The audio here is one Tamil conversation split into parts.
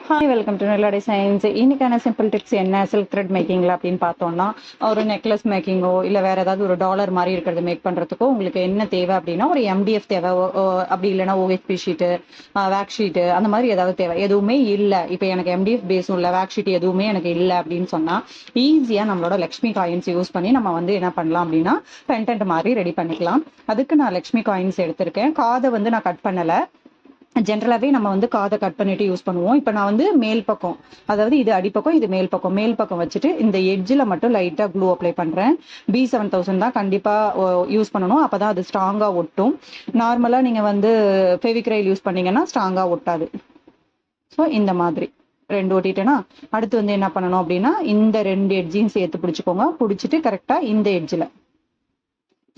Hi, welcome to Nila designs. இன்னைக்கான சிம்பிள் டிப்ஸ் என்ன சில்க் த்ரெட் மேக்கிங்ல அப்படின்னு பார்த்தோம்னா, ஒரு நெக்லஸ் மேக்கிங்கோ இல்லை வேற ஏதாவது ஒரு டாலர் மாதிரி இருக்கிறது மேக் பண்றதுக்கோ உங்களுக்கு என்ன தேவை அப்படின்னா, ஒரு எம்டிஎஃப் தேவை. அப்படி இல்லைன்னா ஓஹெச்பி ஷீட்டு, வேக் ஷீட்டு, அந்த மாதிரி ஏதாவது தேவை. எதுவுமே இல்லை, இப்போ எனக்கு எம்டிஎஃப் பேஸும் இல்லை, வேக் ஷீட் எதுவுமே எனக்கு இல்லை அப்படின்னு சொன்னா ஈஸியா நம்மளோட லக்ஷ்மி காயின்ஸ் யூஸ் பண்ணி நம்ம வந்து என்ன பண்ணலாம் அப்படின்னா பென்டென்ட் மாதிரி ரெடி பண்ணிக்கலாம். அதுக்கு நான் லக்ஷ்மி காயின்ஸ் எடுத்திருக்கேன். காதை வந்து நான் கட் பண்ணல. ஜென்ரலாகவே நம்ம வந்து காதை கட் பண்ணிட்டு யூஸ் பண்ணுவோம். இப்போ நான் வந்து மேல் பக்கம், அதாவது இது அடிப்பக்கம், இது மேல் பக்கம் வச்சுட்டு இந்த எட்ஜில் மட்டும் லைட்டாக க்ளூ அப்ளை பண்ணுறேன். B7000 தான் கண்டிப்பாக யூஸ் பண்ணணும், அப்போ தான் அது ஸ்ட்ராங்காக ஒட்டும். நார்மலாக நீங்கள் வந்து ஃபெவிக்ரைல் யூஸ் பண்ணீங்கன்னா ஸ்ட்ராங்காக ஒட்டாது. ஸோ இந்த மாதிரி ரெண்டு ஒட்டிட்டேன்னா அடுத்து வந்து என்ன பண்ணணும் அப்படின்னா, இந்த ரெண்டு எட்ஜையும் சேர்த்து பிடிச்சிக்கோங்க. பிடிச்சிட்டு கரெக்டாக இந்த எட்ஜில்,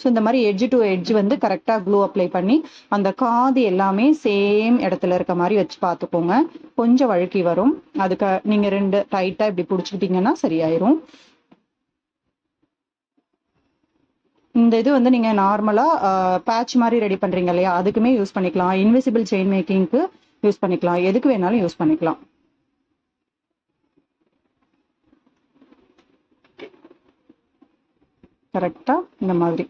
ஸோ இந்த மாதிரி எட்ஜ் டு எட்ஜ் வந்து கரெக்டாக க்ளூ அப்ளை பண்ணி அந்த காது எல்லாமே சேம் இடத்துல இருக்க மாதிரி வச்சு பார்த்துக்கோங்க. கொஞ்சம் வழுக்கி வரும், அதுக்கு நீங்கள் ரெண்டு டைட்டாக இப்படி பிடிச்சிக்கிட்டீங்கன்னா சரியாயிரும். இந்த இது வந்து நீங்கள் நார்மலாக பேட்ச் மாதிரி ரெடி பண்ணுறீங்க இல்லையா, அதுக்குமே யூஸ் பண்ணிக்கலாம். இன்விசிபிள் செயின் மேக்கிங்க்கு யூஸ் பண்ணிக்கலாம், எதுக்கு வேணாலும் யூஸ் பண்ணிக்கலாம். கரெக்டாக இந்த மாதிரி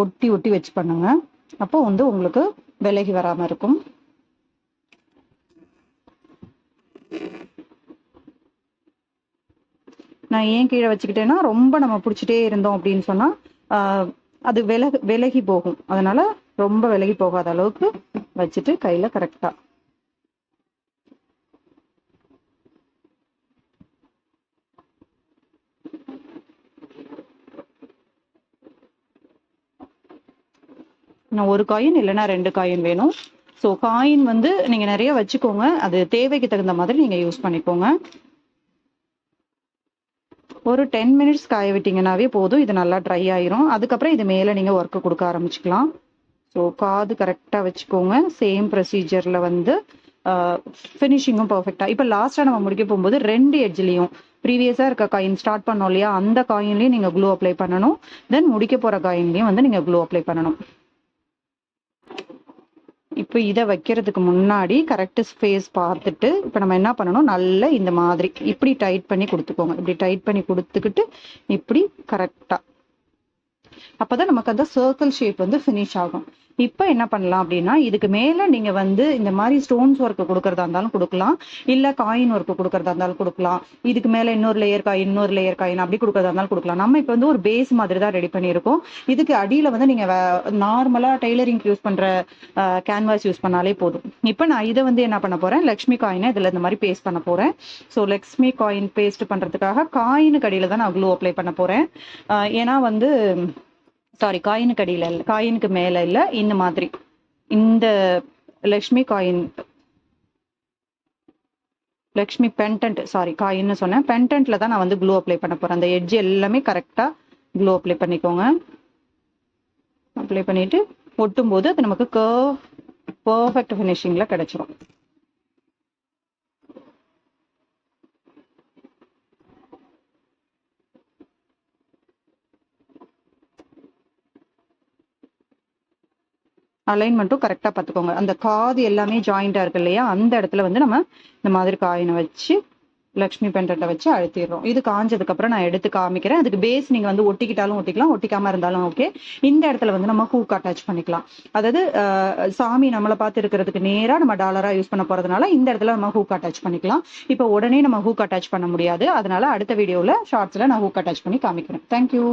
ஒட்டி ஒட்டி வச்சு பண்ணுங்க, அப்போ வந்து உங்களுக்கு விலகி வராம இருக்கும். நான் ஏன் கீழே வச்சுக்கிட்டேன்னா, ரொம்ப நம்ம பிடிச்சிட்டே இருந்தோம் அப்படின்னு சொன்னா அது விலகி போகும். அதனால ரொம்ப விலகி போகாத அளவுக்கு வச்சுட்டு கையில கரெக்டா ஒரு காயின் இல்லைன்னா ரெண்டு காயின் வேணும். ஸோ காயின் வந்து நீங்க நிறைய வச்சுக்கோங்க, அது தேவைக்கு தகுந்த மாதிரி நீங்க யூஸ் பண்ணிக்கோங்க. ஒரு 10 மினிட்ஸ் காய விட்டீங்கன்னாவே போதும், இது நல்லா ட்ரை ஆயிரும். அதுக்கப்புறம் இது மேலே நீங்க ஒர்க்கு கொடுக்க ஆரம்பிச்சுக்கலாம். ஸோ காது கரெக்டாக வச்சுக்கோங்க. சேம் ப்ரொசீஜர்ல வந்து ஃபினிஷிங்கும் பர்ஃபெக்டா. இப்போ லாஸ்டா நம்ம முடிக்க போகும்போது ரெண்டு எட்ஜ்லையும் ப்ரீவியஸா இருக்க காயின் ஸ்டார்ட் பண்ணோம் இல்லையா, அந்த காயின்லயும் நீங்க க்ளூ அப்ளை பண்ணணும். தென் முடிக்க போற காயின்லயும் வந்து நீங்க க்ளூ அப்ளை பண்ணணும். இப்போ இதை வைக்கிறதுக்கு முன்னாடி கரெக்ட் ஸ்பேஸ் பார்த்துட்டு இப்போ நம்ம என்ன பண்ணணும், நல்லா இந்த மாதிரி இப்படி டைட் பண்ணி கொடுத்துக்கோங்க. இப்படி டைட் பண்ணி கொடுத்துக்கிட்டு இப்படி கரெக்டா, அப்பதான் நமக்கு அந்த சர்க்கிள் ஷேப் வந்து ஃபினிஷ் ஆகும். இப்போ என்ன பண்ணலாம் அப்படின்னா, இதுக்கு மேல நீங்க வந்து இந்த மாதிரி ஸ்டோன்ஸ் ஒர்க் கொடுக்கறதா இருந்தாலும் கொடுக்கலாம், இல்ல காயின் ஒர்க் கொடுக்கறதா இருந்தாலும் கொடுக்கலாம். இதுக்கு மேல இன்னொரு லேயர் காயின் அப்படி கொடுக்கறதா இருந்தாலும் கொடுக்கலாம். நம்ம இப்போ வந்து ஒரு பேஸ் மாதிரி தான் ரெடி பண்ணியிருக்கோம். இதுக்கு அடியில வந்து நீங்க நார்மலா டெய்லரிங் யூஸ் பண்ற கேன்வாஸ் யூஸ் பண்ணாலே போதும். இப்போ நான் இதை வந்து என்ன பண்ண போறேன், லக்ஷ்மி காயினை இதுல இந்த மாதிரி பேஸ்ட் பண்ண போறேன். ஸோ லக்ஷ்மி காயின் பேஸ்ட் பண்றதுக்காக காயினுக்கு அடியில தான் நான் க்ளூ அப்ளை பண்ண போறேன். ஏன்னா வந்து சாரி, காயினுக்கு அடியில இல்லை, காயினுக்கு மேல இல்ல, இந்த மாதிரி இந்த Lakshmi coin, Lakshmi pendant, sorry coin சொன்னேன், பென்டென்ட்ல தான் நான் வந்து க்ளூ அப்ளை பண்ண போறேன். அந்த எட்ஜ் எல்லாமே கரெக்டா க்ளூ அப்ளை பண்ணிக்கோங்க. அப்ளை பண்ணிட்டு ஒட்டும் போது அது நமக்கு கர்வ் பர்ஃபெக்ட் ஃபினிஷிங்ல கிடைச்சிரும். அலைன்மெண்ட்டும் கரெக்டாக பார்த்துக்கோங்க. அந்த காது எல்லாமே ஜாயிண்டா இருக்கு இல்லையா, அந்த இடத்துல வந்து நம்ம இந்த மாதிரி காயினை வச்சு லக்ஷ்மி பென்டென்ட்டை வச்சு அழுத்திடுறோம். இது காஞ்சதுக்கு அப்புறம் நான் எடுத்து காமிக்கிறேன். அதுக்கு பேஸ் நீங்க வந்து ஒட்டிக்கிட்டாலும் ஒட்டிக்கலாம், ஒட்டிக்காம இருந்தாலும் ஓகே. இந்த இடத்துல வந்து நம்ம ஹூக் அட்டாச் பண்ணிக்கலாம். அதாவது சாமி நம்மளை பார்த்து இருக்கிறதுக்கு நேரா நம்ம டாலரா யூஸ் பண்ண போறதுனால இந்த இடத்துல நம்ம ஹூக் அட்டாச் பண்ணிக்கலாம். இப்போ உடனே நம்ம ஹூக் அட்டாச் பண்ண முடியாது, அதனால அடுத்த வீடியோல ஷார்ட்ஸ்ல நான் ஹூக் அட்டாச் பண்ணி காமிக்கிறேன். தேங்க்யூ.